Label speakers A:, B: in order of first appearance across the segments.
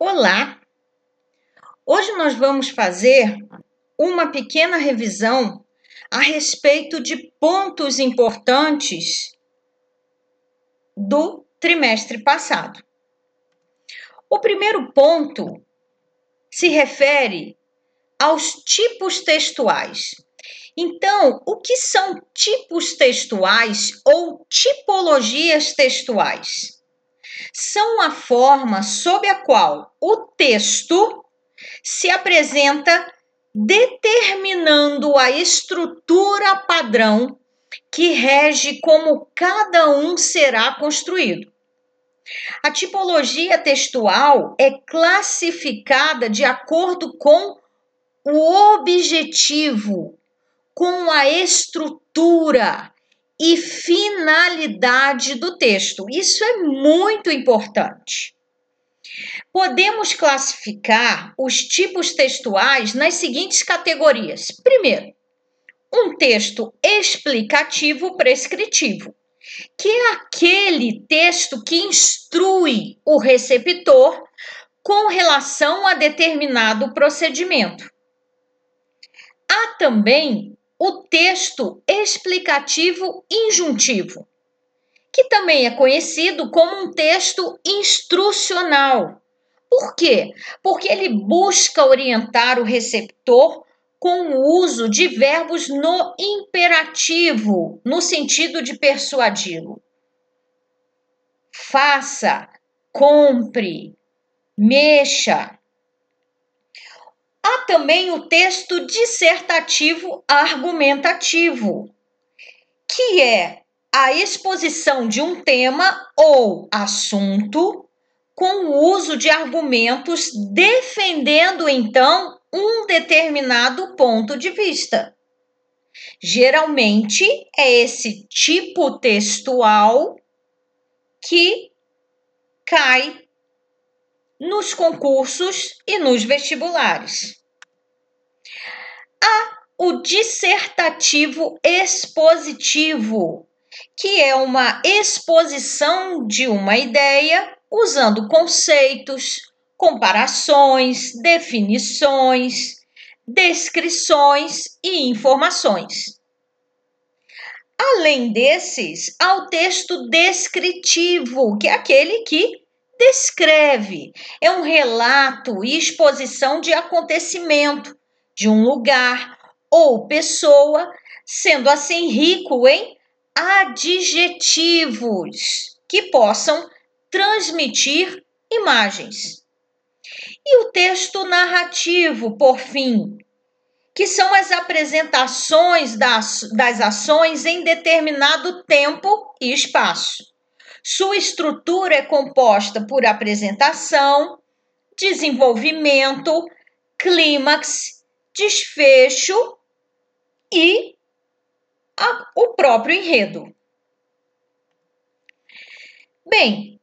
A: Olá! Hoje nós vamos fazer uma pequena revisão a respeito de pontos importantes do trimestre passado. O primeiro ponto se refere aos tipos textuais. Então, o que são tipos textuais ou tipologias textuais? São a forma sob a qual o texto se apresenta determinando a estrutura padrão que rege como cada um será construído. A tipologia textual é classificada de acordo com o objetivo, com a estrutura e finalidade do texto. Isso é muito importante. Podemos classificar os tipos textuais nas seguintes categorias. Primeiro, um texto explicativo prescritivo, que é aquele texto que instrui o receptor com relação a determinado procedimento. Há também o texto explicativo injuntivo, que também é conhecido como um texto instrucional. Por quê? Porque ele busca orientar o receptor com o uso de verbos no imperativo, no sentido de persuadi-lo. Faça, compre, mexa. Há também o texto dissertativo argumentativo, que é a exposição de um tema ou assunto com o uso de argumentos defendendo, então, um determinado ponto de vista. Geralmente, é esse tipo textual que cai nos concursos e nos vestibulares. Há o dissertativo expositivo, que é uma exposição de uma ideia usando conceitos, comparações, definições, descrições e informações. Além desses, há o texto descritivo, que é aquele que descreve, é um relato e exposição de acontecimento, de um lugar ou pessoa, sendo assim rico em adjetivos que possam transmitir imagens. E o texto narrativo, por fim, que são as apresentações das ações em determinado tempo e espaço. Sua estrutura é composta por apresentação, desenvolvimento, clímax, desfecho e o próprio enredo. Bem,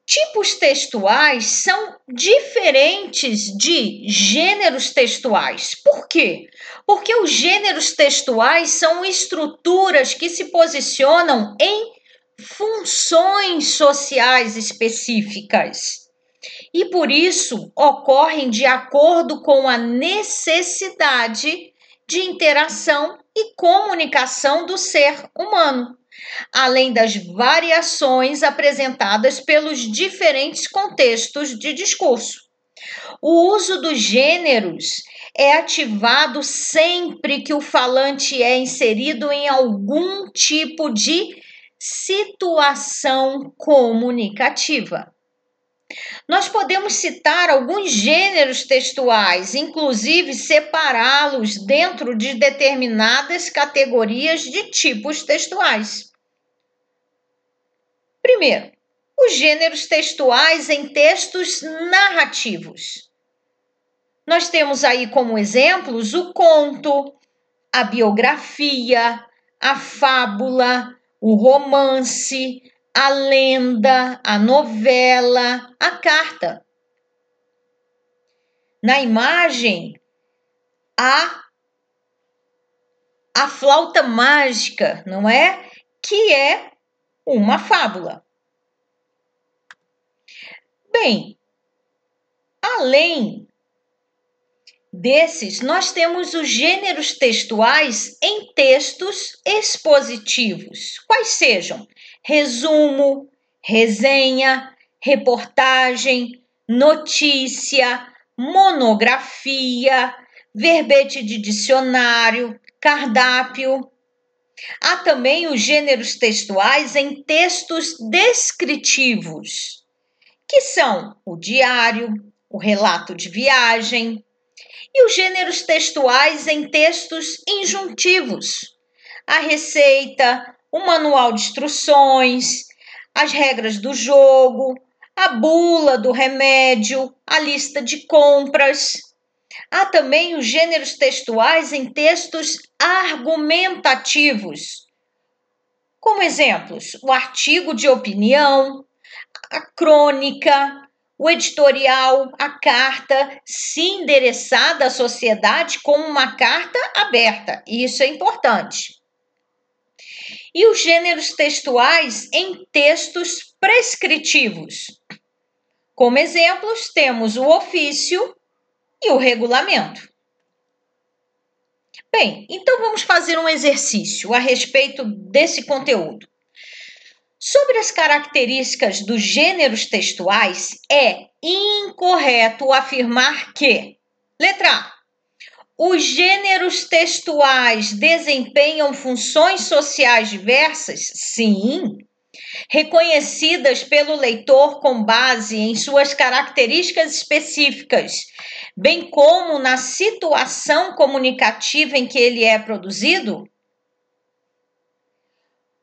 A: tipos textuais são diferentes de gêneros textuais. Por quê? Porque os gêneros textuais são estruturas que se posicionam em funções sociais específicas e, por isso, ocorrem de acordo com a necessidade de interação e comunicação do ser humano, além das variações apresentadas pelos diferentes contextos de discurso. O uso dos gêneros é ativado sempre que o falante é inserido em algum tipo de situação comunicativa. Nós podemos citar alguns gêneros textuais, inclusive separá-los dentro de determinadas categorias de tipos textuais. Primeiro, os gêneros textuais em textos narrativos. Nós temos aí como exemplos o conto, a biografia, a fábula, o romance, a lenda, a novela, a carta. Na imagem, há a flauta mágica, não é? Que é uma fábula. Bem, Além desses, nós temos os gêneros textuais em textos expositivos, quais sejam resumo, resenha, reportagem, notícia, monografia, verbete de dicionário, cardápio. Há também os gêneros textuais em textos descritivos, que são o diário, o relato de viagem, e os gêneros textuais em textos injuntivos, a receita, o manual de instruções, as regras do jogo, a bula do remédio, a lista de compras. Há também os gêneros textuais em textos argumentativos, como exemplos, o artigo de opinião, a crônica, o editorial, a carta, se endereçada à sociedade como uma carta aberta. Isso é importante. E os gêneros textuais em textos prescritivos. Como exemplos, temos o ofício e o regulamento. Bem, então vamos fazer um exercício a respeito desse conteúdo. Sobre as características dos gêneros textuais, é incorreto afirmar que, letra A, os gêneros textuais desempenham funções sociais diversas? Sim, reconhecidas pelo leitor com base em suas características específicas, bem como na situação comunicativa em que ele é produzido?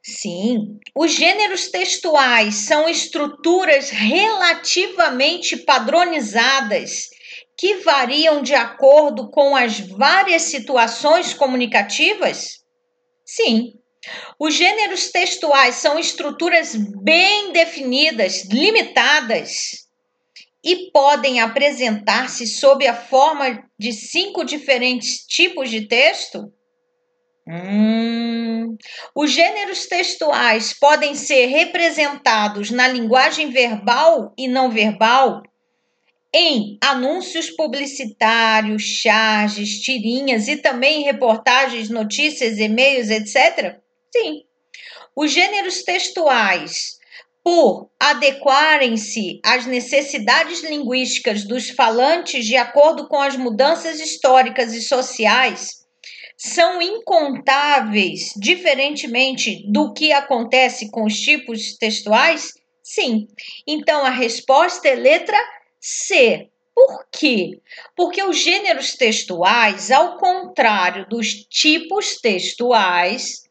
A: Sim, os gêneros textuais são estruturas relativamente padronizadas que variam de acordo com as várias situações comunicativas? Sim, os gêneros textuais são estruturas bem definidas, limitadas, e podem apresentar-se sob a forma de 5 diferentes tipos de texto? Os gêneros textuais podem ser representados na linguagem verbal e não verbal, em anúncios publicitários, charges, tirinhas e também em reportagens, notícias, e-mails, etc. Sim. Os gêneros textuais, por adequarem-se às necessidades linguísticas dos falantes de acordo com as mudanças históricas e sociais, são incontáveis, diferentemente do que acontece com os tipos textuais? Sim. Então, a resposta é letra C. Por quê? Porque os gêneros textuais, ao contrário dos tipos textuais,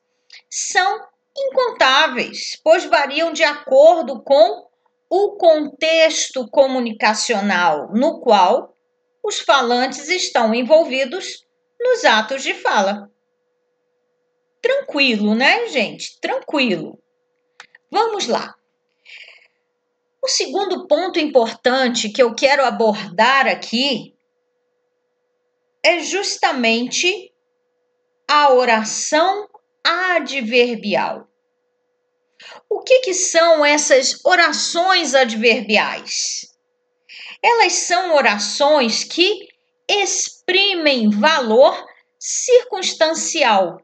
A: são incontáveis, pois variam de acordo com o contexto comunicacional no qual os falantes estão envolvidos nos atos de fala. Tranquilo, né, gente? Tranquilo. Vamos lá. O segundo ponto importante que eu quero abordar aqui é justamente a oração adverbial. O que são essas orações adverbiais? Elas são orações que exprimem valor circunstancial.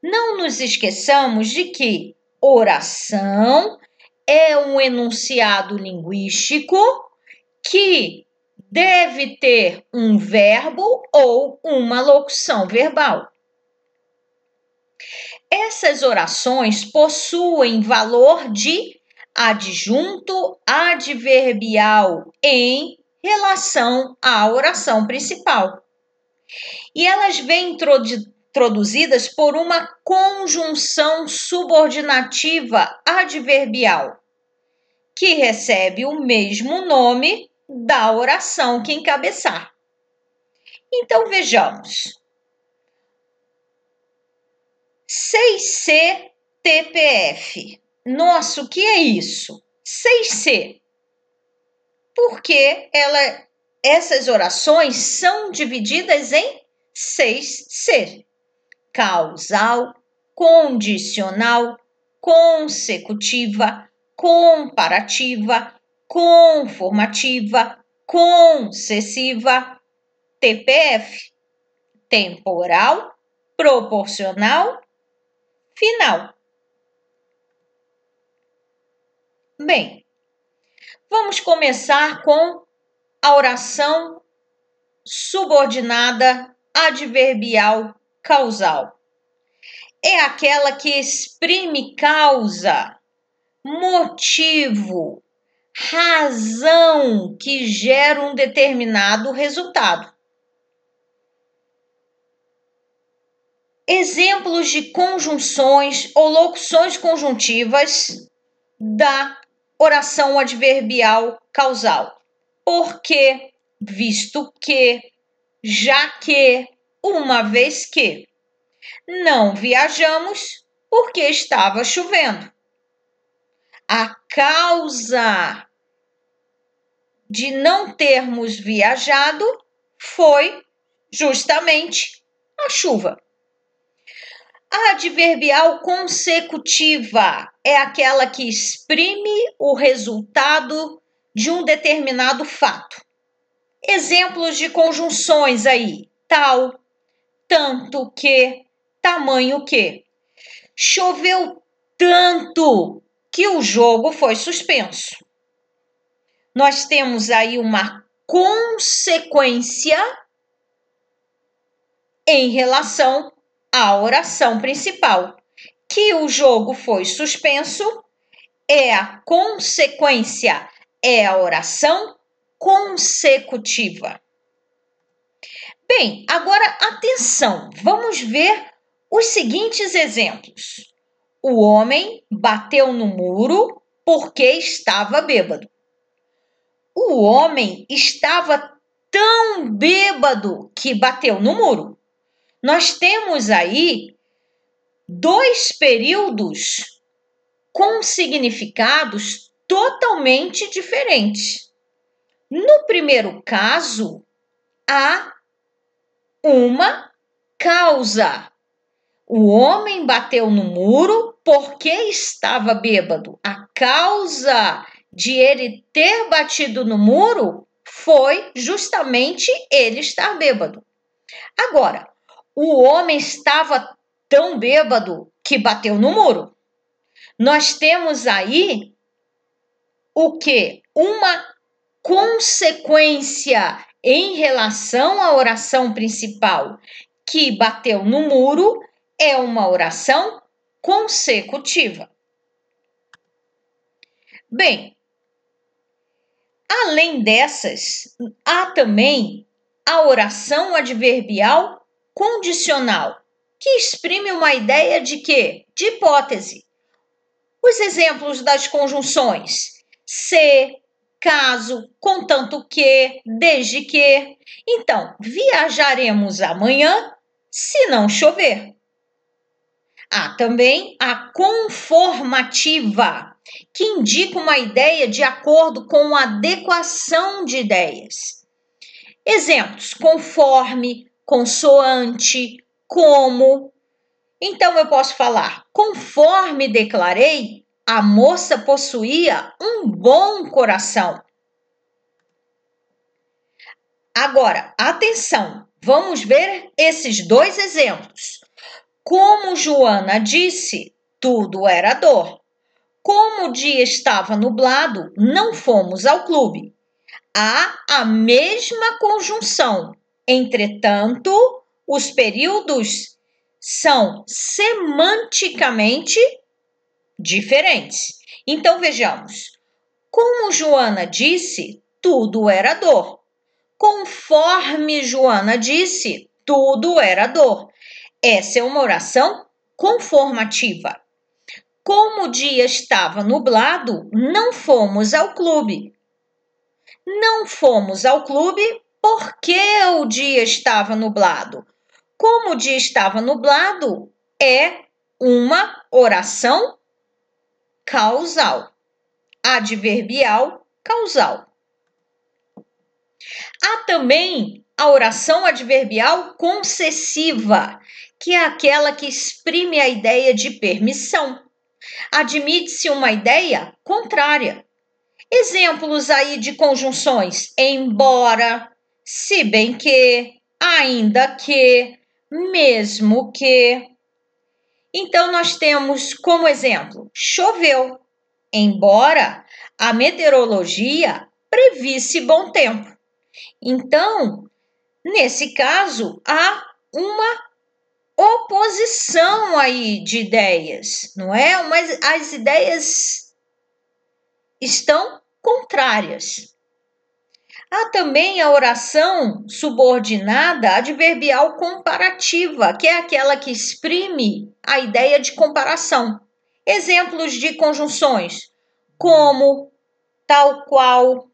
A: Não nos esqueçamos de que oração é um enunciado linguístico que deve ter um verbo ou uma locução verbal. Essas orações possuem valor de adjunto adverbial em relação à oração principal. E elas vêm introduzidas por uma conjunção subordinativa adverbial, que recebe o mesmo nome da oração que encabeçar. Então, vejamos. 6C TPF. Nossa, o que é isso? 6C. Porque essas orações são divididas em 6C. Causal, condicional, consecutiva, comparativa, conformativa, concessiva, TPF, temporal, proporcional, final. Bem, vamos começar com a oração subordinada adverbial causal. É aquela que exprime causa, motivo, razão que gera um determinado resultado. Exemplos de conjunções ou locuções conjuntivas da oração adverbial causal. Porque, visto que, já que, uma vez que. Não viajamos porque estava chovendo. A causa de não termos viajado foi justamente a chuva. A adverbial consecutiva é aquela que exprime o resultado de um determinado fato. Exemplos de conjunções aí: tal, tanto que, tamanho que. Choveu tanto que o jogo foi suspenso. Nós temos aí uma consequência em relação à oração principal. Que o jogo foi suspenso é a consequência, é a oração consecutiva. Bem, agora atenção, vamos ver os seguintes exemplos. O homem bateu no muro porque estava bêbado. O homem estava tão bêbado que bateu no muro. Nós temos aí dois períodos com significados totalmente diferentes. No primeiro caso, há uma causa. O homem bateu no muro porque estava bêbado. A causa de ele ter batido no muro foi justamente ele estar bêbado. Agora, o homem estava tão bêbado que bateu no muro. Nós temos aí o quê? Uma consequência em relação à oração principal, que bateu no muro, é uma oração consecutiva. Bem, além dessas, há também a oração adverbial condicional, que exprime uma ideia de quê? De hipótese. Os exemplos das conjunções: se, caso, contanto que, desde que. Então, viajaremos amanhã se não chover. Há também a conformativa, que indica uma ideia de acordo com adequação de ideias. Exemplos: conforme, consoante, como. Então, eu posso falar: conforme declarei, a moça possuía um bom coração. Agora, atenção, vamos ver esses dois exemplos. Como Joana disse, tudo era dor. Como o dia estava nublado, não fomos ao clube. Há a mesma conjunção, entretanto, os períodos são semanticamente diferentes. Então, vejamos. Como Joana disse, tudo era dor. Conforme Joana disse, tudo era dor. Essa é uma oração conformativa. Como o dia estava nublado, não fomos ao clube. Não fomos ao clube porque o dia estava nublado. Como o dia estava nublado, é uma oração causal, adverbial causal. Há também a oração adverbial concessiva, que é aquela que exprime a ideia de permissão. Admite-se uma ideia contrária. Exemplos aí de conjunções: embora, se bem que, ainda que, mesmo que. Então, nós temos como exemplo: choveu, embora a meteorologia previsse bom tempo. Então, nesse caso, há uma oposição aí de ideias, não é? Mas as ideias estão contrárias. Há também a oração subordinada adverbial comparativa, que é aquela que exprime a ideia de comparação. Exemplos de conjunções: como, tal qual,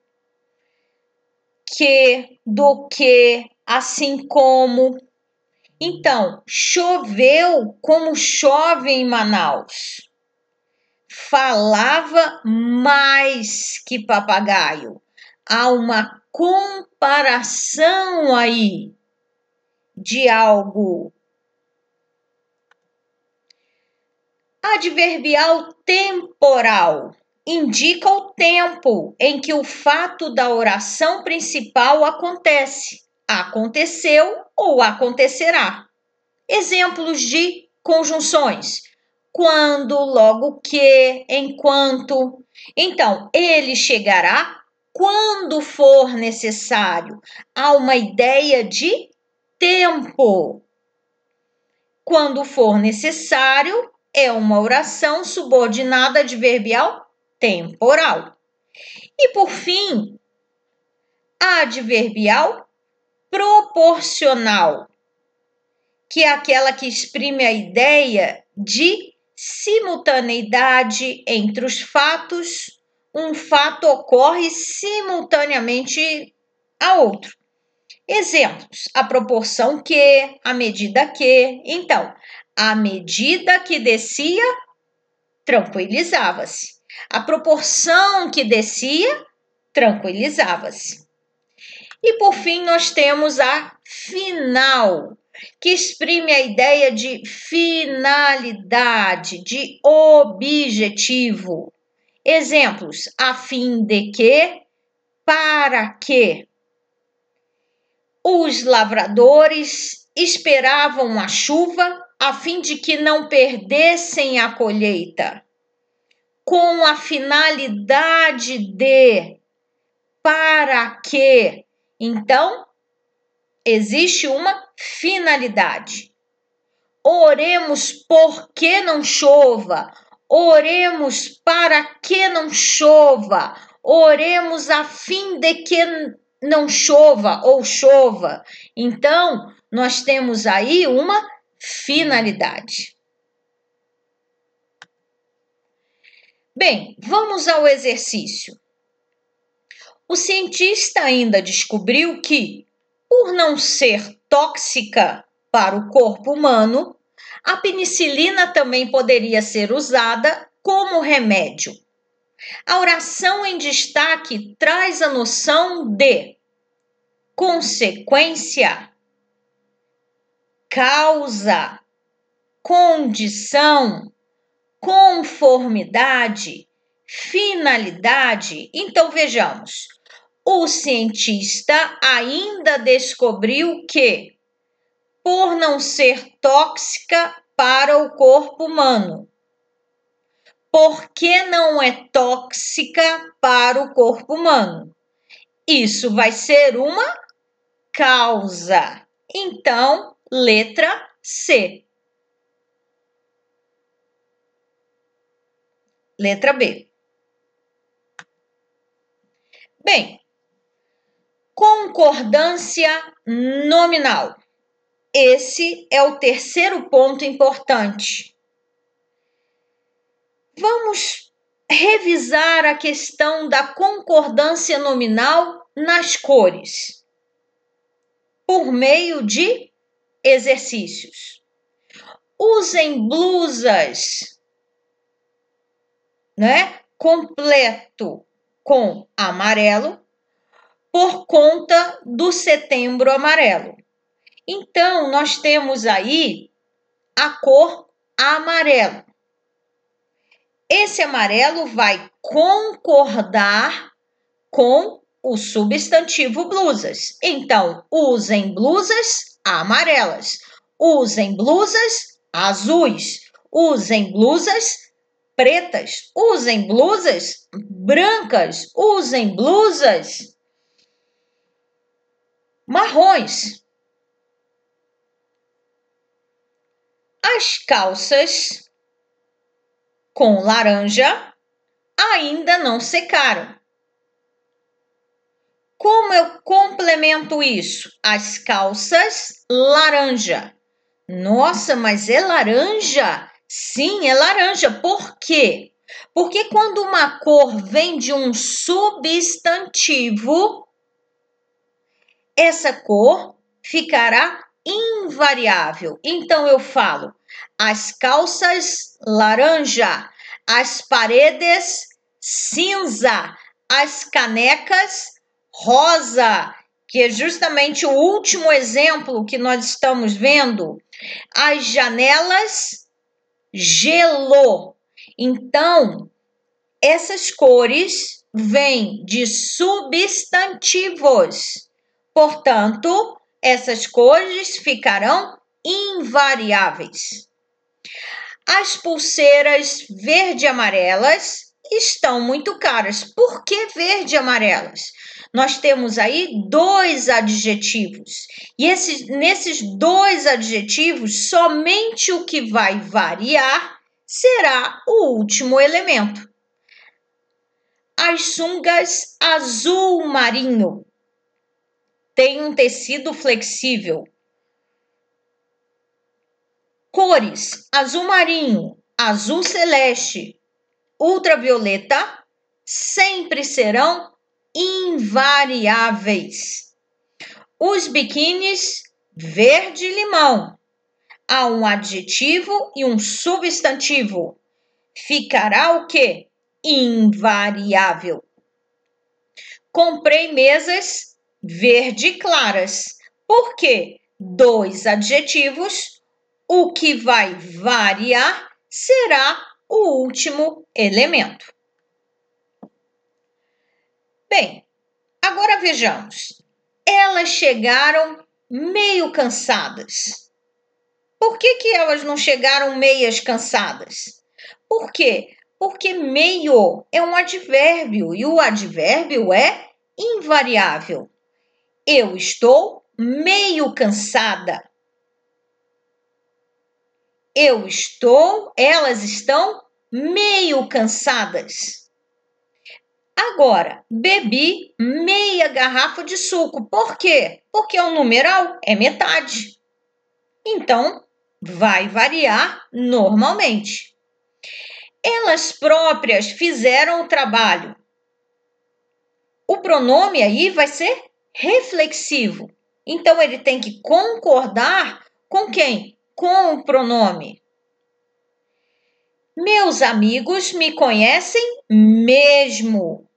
A: que, do que, assim como. Então, choveu como chove em Manaus. Falava mais que papagaio. Há uma comparação aí de algo. Adverbial temporal indica o tempo em que o fato da oração principal acontece, aconteceu ou acontecerá. Exemplos de conjunções: quando, logo que, enquanto. Então, ele chegará quando for necessário. Há uma ideia de tempo. Quando for necessário é uma oração subordinada adverbial temporal. E, por fim, a adverbial proporcional, que é aquela que exprime a ideia de simultaneidade entre os fatos. Um fato ocorre simultaneamente a outro. Exemplos: a proporção que, a medida que. Então, à medida que descia, tranquilizava-se. A proporção que descia, tranquilizava-se. E por fim, nós temos a final, que exprime a ideia de finalidade, de objetivo. Exemplos: a fim de que, para que. Os lavradores esperavam a chuva a fim de que não perdessem a colheita, com a finalidade de, para que. Então, existe uma finalidade. Oremos por que não chova. Oremos para que não chova. Oremos a fim de que não chova ou chova. Então, nós temos aí uma finalidade. Bem, vamos ao exercício. O cientista ainda descobriu que, por não ser tóxica para o corpo humano, a penicilina também poderia ser usada como remédio. A oração em destaque traz a noção de consequência, causa, condição, conformidade, finalidade. Então, vejamos. O cientista ainda descobriu que, por não ser tóxica para o corpo humano. Por que não é tóxica para o corpo humano? Isso vai ser uma causa. Então, letra C. Letra B. Bem, concordância nominal. Esse é o terceiro ponto importante. Vamos revisar a questão da concordância nominal nas cores, por meio de exercícios. Usem blusas, completo com amarelo, por conta do Setembro Amarelo. Então, nós temos aí a cor amarelo. esse amarelo vai concordar com o substantivo blusas. Então, usem blusas amarelas, usem blusas azuis, usem blusas pretas, usem blusas brancas, usem blusas marrons. As calças com laranja ainda não secaram. Como eu complemento isso? As calças laranja. Nossa, mas é laranja? Sim, é laranja. Por quê? Porque quando uma cor vem de um substantivo, essa cor ficará invariável. Então, eu falo as calças laranja, as paredes cinza, as canecas rosa, que é justamente o último exemplo que nós estamos vendo, as janelas gelo. Então, essas cores vêm de substantivos. Portanto, essas cores ficarão invariáveis. As pulseiras verde e amarelas estão muito caras. Por que verde e amarelas? Nós temos aí 2 adjetivos. E nesses 2 adjetivos, somente o que vai variar será o último elemento. As sungas azul marinho têm um tecido flexível. Cores: azul marinho, azul celeste, ultravioleta, sempre serão invariáveis. Os biquínis verde-limão. Há um adjetivo e um substantivo. Ficará o quê? Invariável. Comprei mesas verde claras. Por quê? 2 adjetivos. O que vai variar será o último elemento. Bem, agora vejamos. Elas chegaram meio cansadas. Por que elas não chegaram meias cansadas? Por quê? Porque meio é um advérbio e o advérbio é invariável. Eu estou meio cansada. Elas estão meio cansadas. Agora, bebi meia garrafa de suco. Por quê? Porque o numeral é metade. Então, vai variar normalmente. Elas próprias fizeram o trabalho. O pronome aí vai ser reflexivo. Então, ele tem que concordar com quem? Com o pronome. Meus amigos me conhecem mesmo.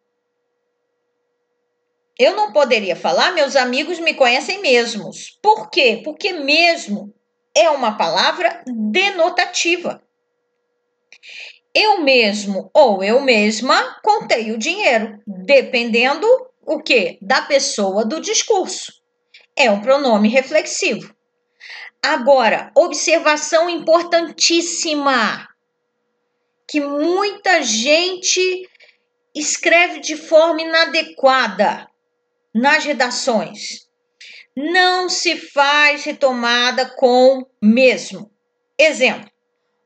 A: Eu não poderia falar meus amigos me conhecem mesmos. Por quê? Porque mesmo é uma palavra denotativa. Eu mesmo ou eu mesma contei o dinheiro, dependendo o quê? Da pessoa do discurso. É um pronome reflexivo. Agora, observação importantíssima, que muita gente escreve de forma inadequada nas redações. Não se faz retomada com mesmo. Exemplo: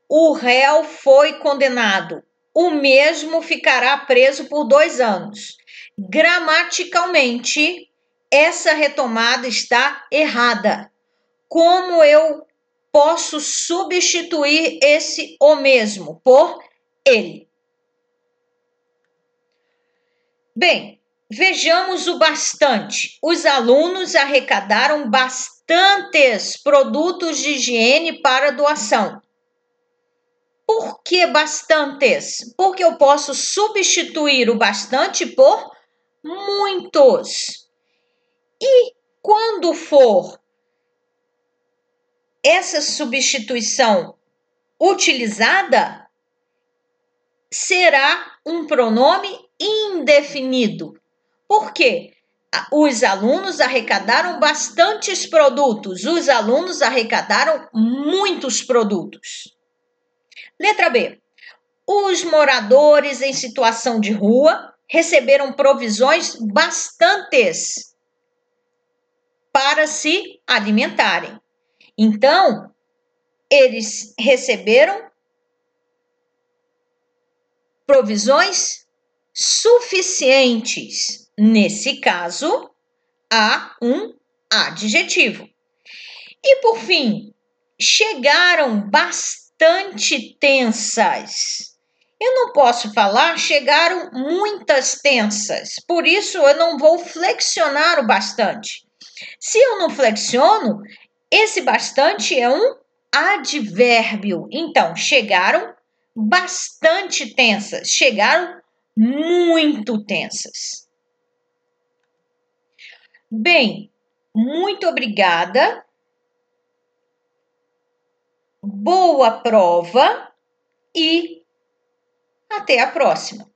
A: o réu foi condenado. O mesmo ficará preso por 2 anos. Gramaticalmente, essa retomada está errada. Como eu posso substituir esse o mesmo por ele? Bem, vejamos o bastante. Os alunos arrecadaram bastantes produtos de higiene para doação. Por que bastantes? Porque eu posso substituir o bastante por muitos. E quando for essa substituição utilizada, será um pronome indefinido. Por quê? Os alunos arrecadaram bastantes produtos. Os alunos arrecadaram muitos produtos. Letra B. Os moradores em situação de rua receberam provisões bastantes para se alimentarem. Então, eles receberam provisões suficientes. Nesse caso, há um adjetivo. E, por fim, chegaram bastante tensas. Eu não posso falar chegaram muitas tensas, por isso eu não vou flexionar o bastante. Se eu não flexiono, esse bastante é um advérbio. Então, chegaram bastante tensas, chegaram muito tensas. Bem, muito obrigada. Boa prova e até a próxima.